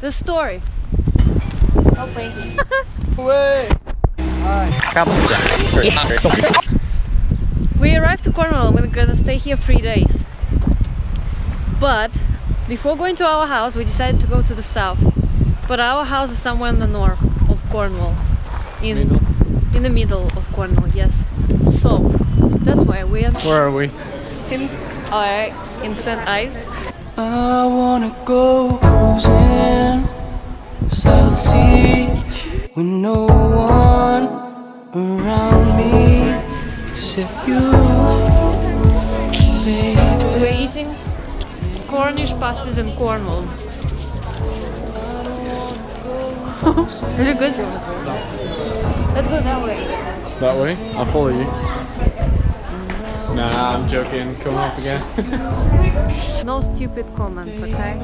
The story. Okay. Way. We arrived to Cornwall. We're gonna stay here 3 days. But before going to our house, we decided to go to the south. But our house is somewhere in the north of Cornwall. In the middle of Cornwall, yes. So that's why we are. Where are we? In St Ives. I wanna go cruising South Sea with no one around me except you, baby. We're eating Cornish pasties in Cornwall. Is it good? Let's go that way. That way? I'll follow you. Nah, I'm joking. Come up again. No stupid comments, okay?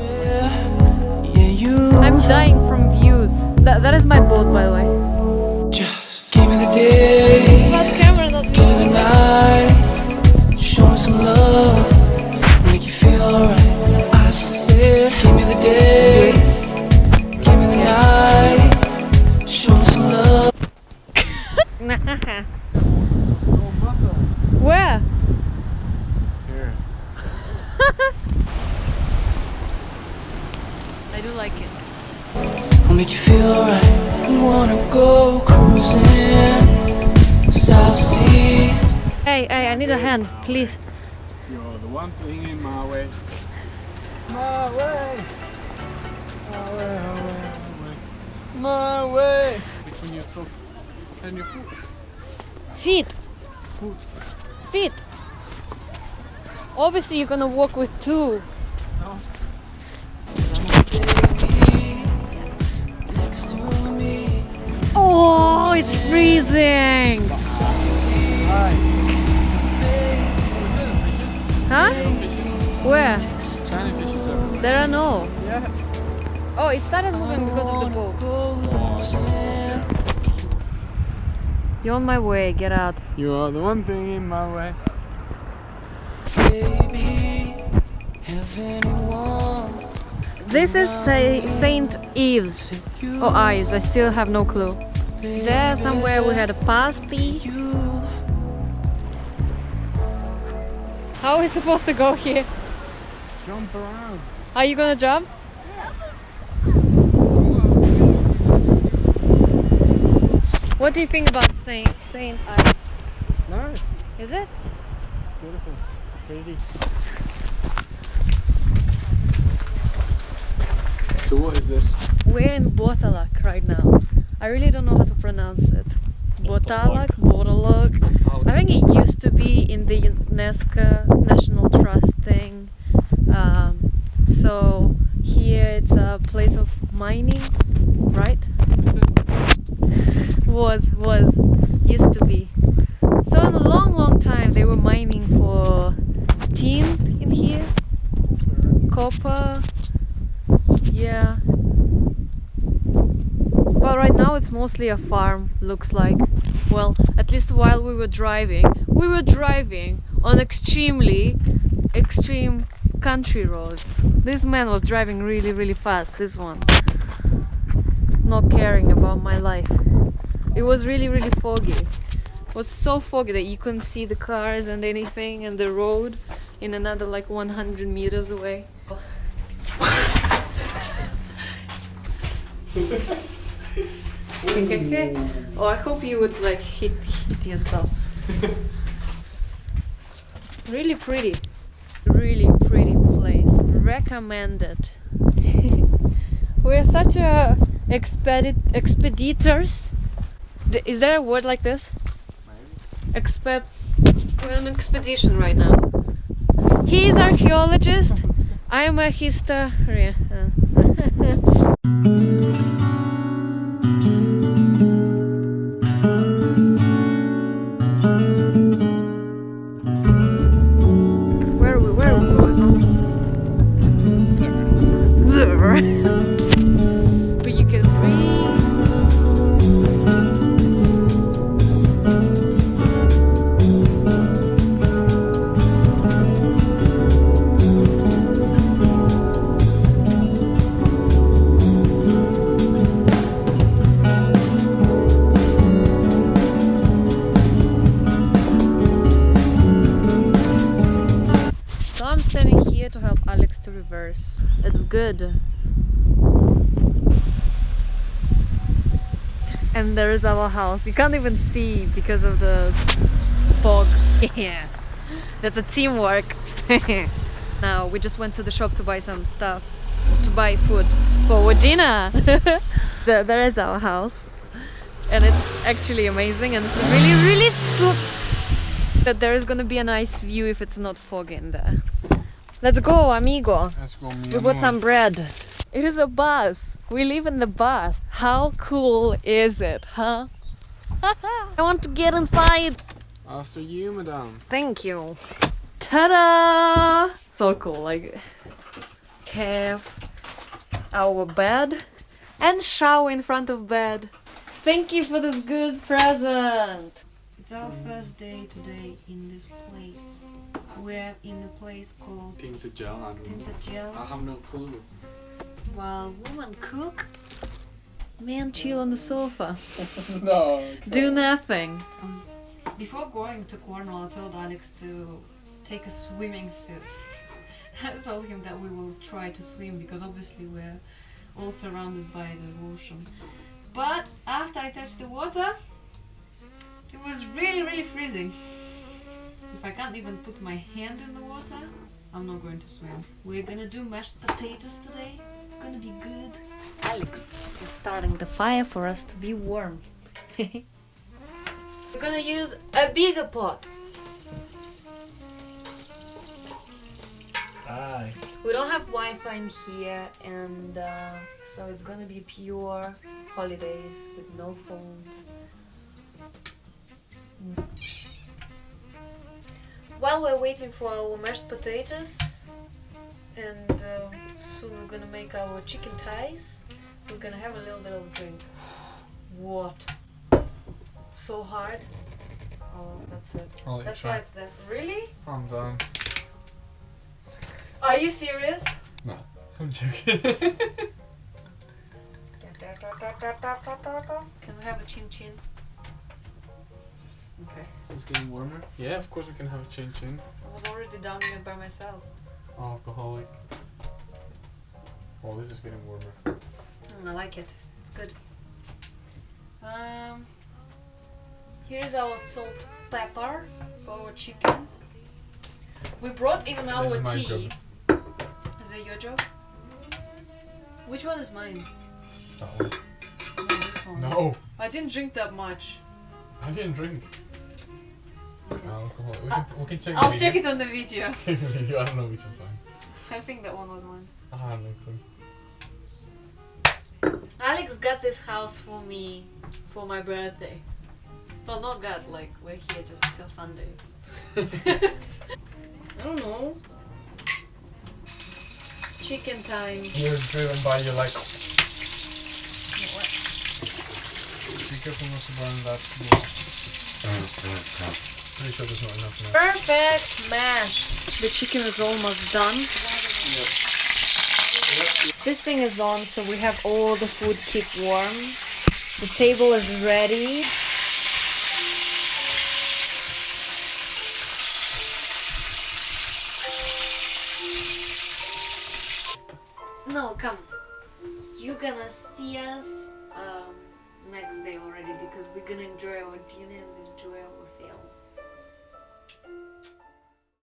Yeah, you. I'm dying from views. That is my boat, by the way. Just give me the day, About camera, not the me. night. Show me some love, make you feel alright. I said, give me the day, give me the night. Show me some love. Where? Here. I do like it. I'll make you feel alright. I wanna go cruising South Sea. Hey, I need a hand, please. You're the one thing in my way. My way. My way, my way, my way. My way. Between your sock and your foot. Feet. Feet. Obviously, you're gonna walk with two. No. Oh, it's freezing. Huh? Where? Tiny fishes over. There are no. Yeah. Oh, it started moving because of the boat. You're on my way, get out. You are the one thing in my way. This is St Ives. Or Ives, I still have no clue. There somewhere we had a pasty. How are we supposed to go here? Jump around. Are you gonna jump? What do you think about St Ives? It's nice. Is it? Beautiful. Pretty. So what is this? We're in Botalack right now. I really don't know how to pronounce it. Botalack. I think it used to be in the UNESCO National Trust thing. So here it's a place of mining, right? Used to be. So in a long time they were mining for tin in here, copper, yeah. But right now it's mostly a farm, looks like. Well, at least while we were driving on extreme country roads. This man was driving really fast, this one. Not caring about my life. It was really foggy. It was so foggy that you couldn't see the cars and anything and the road in another like 100 meters away. Okay. Oh, I hope you would like hit yourself. Really pretty place. Recommended. We're such a expeditors. Is there a word like this? Maybe. We're on an expedition right now. He's an archaeologist. I'm a historian. Where are we going? But you can breathe. reverse. It's good. And there is our house. You can't even see because of the fog. Yeah, that's a teamwork. Now we just went to the shop to buy some stuff, to buy food for dinner. There is our house, and it's actually amazing, and it's really super. But there is gonna be a nice view if it's not foggy in there. Let's go, amigo. Let's go, mi We bought amor. some bread. It is a bus. We live in the bus. How cool is it, huh? I want to get inside. After you, madame. Thank you. Ta-da! So cool, like have our bed and shower in front of bed. Thank you for this good present. It's our first day today in this place. We're in a place called Tinted gel. I don't know. Tinted Gels. I have no clue. While woman cook, man chill on the sofa. No. Do nothing. Before going to Cornwall, I told Alex to take a swimming suit. I told him that we will try to swim because obviously we're all surrounded by the ocean. But after I touched the water, it was really freezing. If I can't even put my hand in the water, I'm not going to swim. We're gonna do mashed potatoes today. It's gonna be good. Alex is starting the fire for us to be warm. We're gonna use a bigger pot. Aye. We don't have Wi-Fi in here, and so it's gonna be pure holidays with no phones. While we're waiting for our mashed potatoes, and soon we're gonna make our chicken thighs, we're gonna have a little bit of a drink. What? So hard? Oh, that's it. I'll let you That's try. why it's there. Really? I'm done. Are you serious? No, I'm joking. Can we have a chin chin? Okay. Is it getting warmer? Yeah, of course we can have a chin chin. I was already downing it by myself. Alcoholic. Oh, this is getting warmer. I like it. It's good. Here's our salt pepper for our chicken. We brought even our This is my tea. job. Is it your job? Which one is mine? That one. No, this one. No, I didn't drink that much. I didn't drink. Okay. Alcoholic. We can check the I'll video. check it on the video. Check the video. I don't know which one's mine. I think that one was mine. I have no clue. Alex got this house for me for my birthday. Well, not got, like, we're here just till Sunday. I don't know. Chicken time. You're driven by your like. What? Be careful not to burn that wood. Pretty sure there's not enough now. Perfect mash. The chicken is almost done. This thing is on, so we have all the food keep warm. The table is ready. No, come. You're gonna see us next day already because we're gonna enjoy our dinner and enjoy our film.